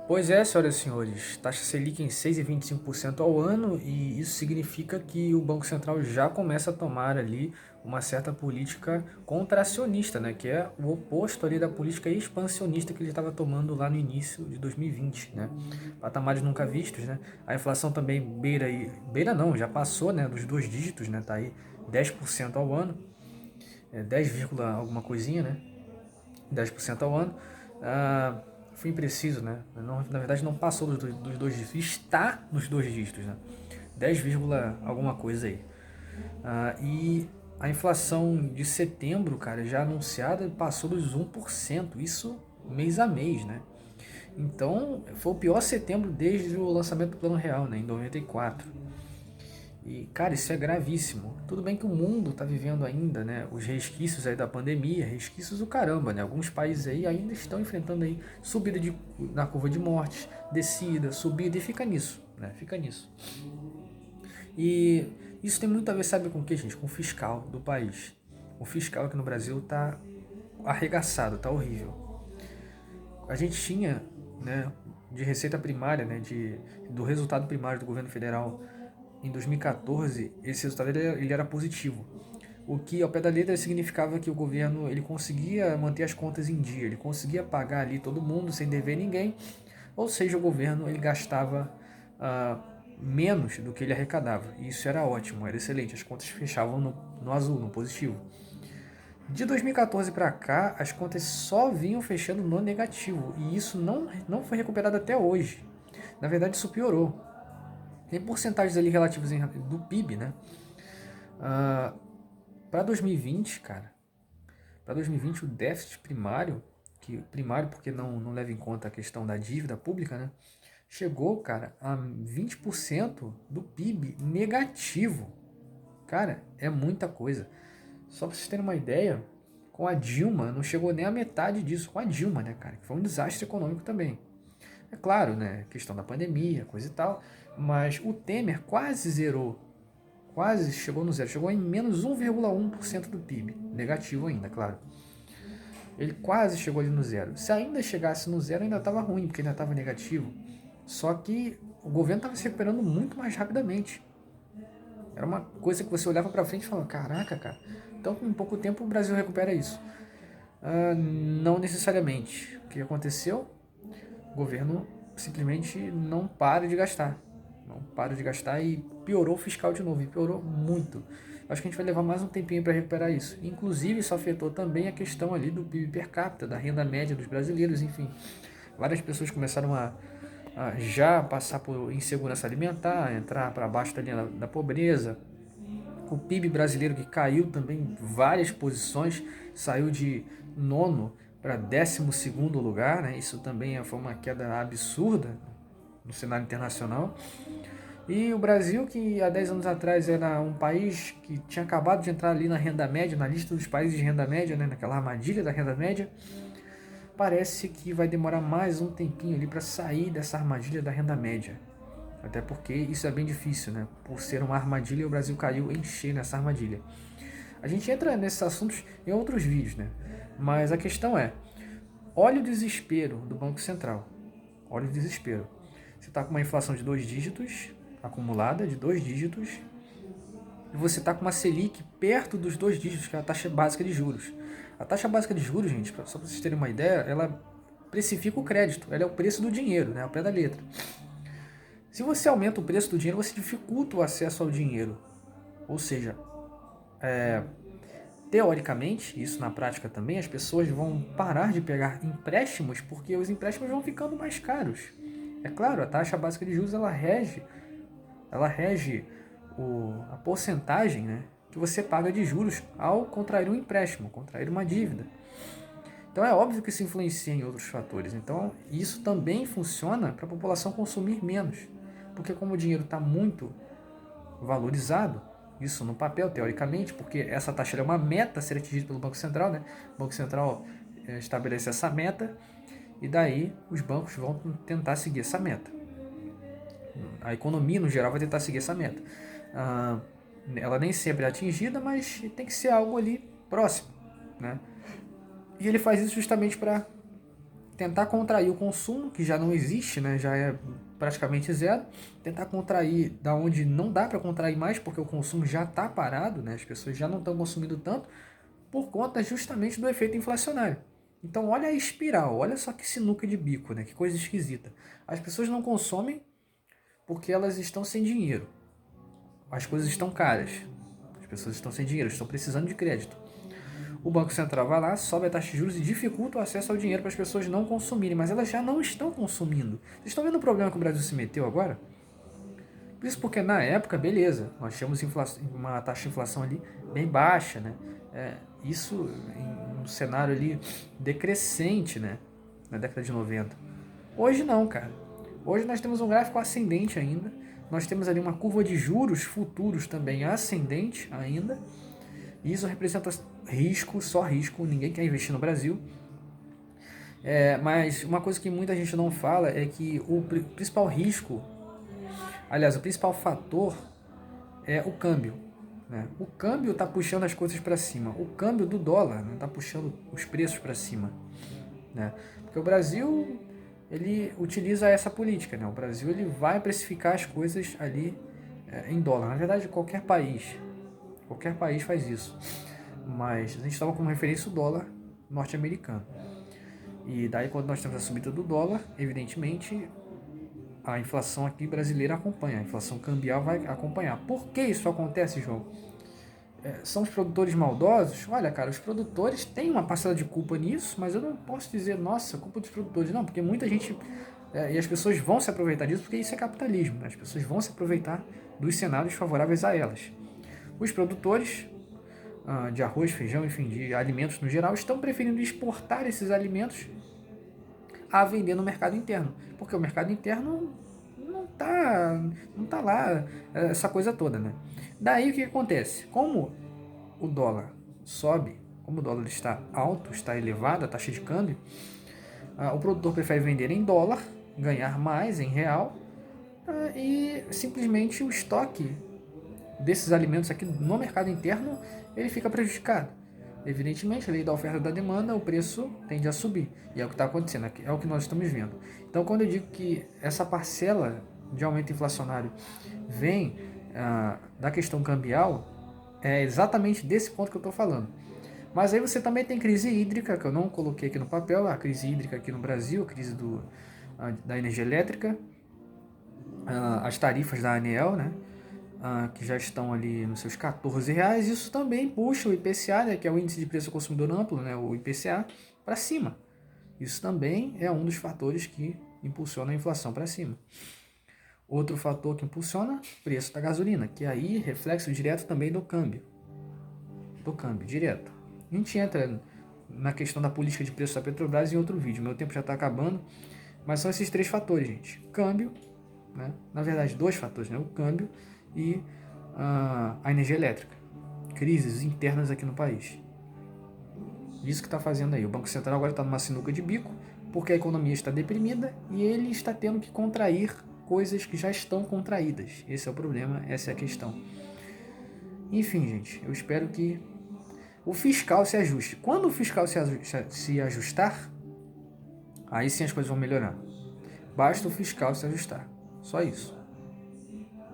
Pois é, senhoras e senhores, taxa Selic em 6,25% ao ano, e isso significa que o Banco Central já começa a tomar ali uma certa política contracionista, né, que é o oposto ali da política expansionista que ele estava tomando lá no início de 2020, né? Patamares nunca vistos, né? A inflação também beira não, já passou, né, dos dois dígitos, né? Tá aí 10% ao ano, 10, alguma coisinha, né? 10% ao ano. Fui impreciso, né? Não, na verdade não passou dos dois dígitos, está nos dois dígitos, né? 10, alguma coisa aí. E a inflação de setembro, cara, já anunciada, passou dos 1%, isso mês a mês, né? Então, foi o pior setembro desde o lançamento do Plano Real, né, em 94. E, cara, isso é gravíssimo. Tudo bem que o mundo está vivendo ainda, né, os resquícios aí da pandemia, resquícios do caramba, né? Alguns países aí ainda estão enfrentando aí subida na curva de mortes, descida, subida, e fica nisso, né? Fica nisso. E isso tem muito a ver, sabe com o que, gente? Com o fiscal do país. O fiscal aqui no Brasil tá arregaçado, tá horrível. A gente tinha, né, de receita primária, né, do resultado primário do governo federal em 2014, esse resultado ele era positivo. O que ao pé da letra significava que o governo ele conseguia manter as contas em dia, ele conseguia pagar ali todo mundo sem dever ninguém, ou seja, o governo ele gastava menos do que ele arrecadava. E isso era ótimo, era excelente, as contas fechavam no azul, no positivo. De 2014 para cá, as contas só vinham fechando no negativo, e isso não foi recuperado até hoje. Na verdade, isso piorou. Tem porcentagens ali relativas do PIB, né? Para 2020, cara, para 2020 o déficit primário, que primário porque não leva em conta a questão da dívida pública, né? Chegou, cara, a 20% do PIB negativo. Cara, é muita coisa. Só para vocês terem uma ideia, com a Dilma não chegou nem a metade disso. Com a Dilma, né, cara? Que foi um desastre econômico também. É claro, né? Questão da pandemia, coisa e tal. Mas o Temer quase zerou. Quase chegou no zero. Chegou em menos 1,1% do PIB. Negativo ainda, claro. Ele quase chegou ali no zero. Se ainda chegasse no zero, ainda estava ruim, porque ainda estava negativo. Só que o governo estava se recuperando muito mais rapidamente. Era uma coisa que você olhava para frente e falava: caraca, cara, então em pouco tempo o Brasil recupera isso. Não necessariamente. O que aconteceu? O governo simplesmente não para de gastar. Não para de gastar e piorou o fiscal de novo. E piorou muito. Acho que a gente vai levar mais um tempinho para recuperar isso. Inclusive, isso afetou também a questão ali do PIB per capita, da renda média dos brasileiros, enfim. Várias pessoas começaram a já passar por insegurança alimentar, entrar para baixo da linha da pobreza. O PIB brasileiro que caiu também várias posições, saiu de nono para 12º lugar, né? Isso também foi uma queda absurda no cenário internacional. E o Brasil, que há 10 anos atrás era um país que tinha acabado de entrar ali na renda média, na lista dos países de renda média, né? Naquela armadilha da renda média, parece que vai demorar mais um tempinho ali para sair dessa armadilha da renda média. Até porque isso é bem difícil, né? Por ser uma armadilha, o Brasil caiu em cheio nessa armadilha. A gente entra nesses assuntos em outros vídeos, né? Mas a questão é, olha o desespero do Banco Central. Olha o desespero. Você está com uma inflação de dois dígitos, acumulada de dois dígitos, e você está com uma Selic perto dos dois dígitos, que é a taxa básica de juros. A taxa básica de juros, gente, só para vocês terem uma ideia, ela precifica o crédito, ela é o preço do dinheiro, né, ao pé da letra. Se você aumenta o preço do dinheiro, você dificulta o acesso ao dinheiro. Ou seja, teoricamente, isso na prática também, as pessoas vão parar de pegar empréstimos porque os empréstimos vão ficando mais caros. É claro, a taxa básica de juros ela rege a porcentagem, né, que você paga de juros ao contrair um empréstimo, contrair uma dívida. Então é óbvio que isso influencia em outros fatores. Então isso também funciona para a população consumir menos. Porque como o dinheiro está muito valorizado, isso no papel, teoricamente, porque essa taxa é uma meta a ser atingida pelo Banco Central, né? O Banco Central estabelece essa meta e daí os bancos vão tentar seguir essa meta. A economia, no geral, vai tentar seguir essa meta. Ela nem sempre é atingida, mas tem que ser algo ali próximo, né? E ele faz isso justamente para tentar contrair o consumo, que já não existe, né? Já é praticamente zero, tentar contrair da onde não dá para contrair mais, porque o consumo já está parado, né? As pessoas já não estão consumindo tanto, por conta justamente do efeito inflacionário. Então olha a espiral, olha só que sinuca de bico, né? Que coisa esquisita. As pessoas não consomem porque elas estão sem dinheiro. As coisas estão caras. As pessoas estão sem dinheiro, estão precisando de crédito. O Banco Central vai lá, sobe a taxa de juros e dificulta o acesso ao dinheiro para as pessoas não consumirem, mas elas já não estão consumindo. Vocês estão vendo o problema que o Brasil se meteu agora? Isso porque na época, beleza, nós tínhamos uma taxa de inflação ali bem baixa, né? Isso em um cenário ali decrescente, né? Na década de 90. Hoje não, cara. Hoje nós temos um gráfico ascendente ainda. Nós temos ali uma curva de juros futuros também ascendente ainda. E isso representa risco, só risco. Ninguém quer investir no Brasil. Mas uma coisa que muita gente não fala é que o principal risco, aliás, o principal fator é o câmbio. Né? O câmbio está puxando as coisas para cima. O câmbio do dólar está puxando os preços para cima. Né? Porque o Brasil ele utiliza essa política. Né? O Brasil ele vai precificar as coisas ali em dólar. Na verdade, qualquer país faz isso. Mas a gente estava como referência o dólar norte-americano. E daí quando nós temos a subida do dólar, evidentemente a inflação aqui brasileira acompanha, a inflação cambial vai acompanhar. Por que isso acontece, João? São os produtores maldosos? Olha, cara, os produtores têm uma parcela de culpa nisso, mas eu não posso dizer, nossa, culpa dos produtores. Não, porque muita gente, e as pessoas vão se aproveitar disso, porque isso é capitalismo. Né? As pessoas vão se aproveitar dos cenários favoráveis a elas. Os produtores de arroz, feijão, enfim, de alimentos no geral, estão preferindo exportar esses alimentos a vender no mercado interno, porque o mercado interno não tá lá essa coisa toda, né? Daí o que acontece? Como o dólar sobe, como o dólar está alto, está elevado, a taxa de câmbio, o produtor prefere vender em dólar, ganhar mais em real, e simplesmente o estoque desses alimentos aqui no mercado interno ele fica prejudicado. Evidentemente, a lei da oferta e da demanda, o preço tende a subir. E é o que está acontecendo, é o que nós estamos vendo. Então, quando eu digo que essa parcela de aumento inflacionário vem da questão cambial, é exatamente desse ponto que eu estou falando. Mas aí você também tem crise hídrica, que eu não coloquei aqui no papel, a crise hídrica aqui no Brasil, a crise da energia elétrica, as tarifas da ANEEL, né? Que já estão ali nos seus R$14, isso também puxa o IPCA, né, que é o Índice de Preço ao Consumidor Amplo, né, o IPCA, para cima. Isso também é um dos fatores que impulsiona a inflação para cima. Outro fator que impulsiona, o preço da gasolina, que aí reflexo direto também do câmbio. Do câmbio, direto. A gente entra na questão da política de preço da Petrobras em outro vídeo, meu tempo já está acabando, mas são esses três fatores, gente. Câmbio, né, na verdade dois fatores, né, o câmbio e a energia elétrica. Crises internas aqui no país. Isso que está fazendo aí. O Banco Central agora está numa sinuca de bico, porque a economia está deprimida e ele está tendo que contrair coisas que já estão contraídas. Esse é o problema, essa é a questão. Enfim, gente, eu espero que o fiscal se ajuste. Quando o fiscal se ajustar, aí sim as coisas vão melhorar. Basta o fiscal se ajustar. Só isso.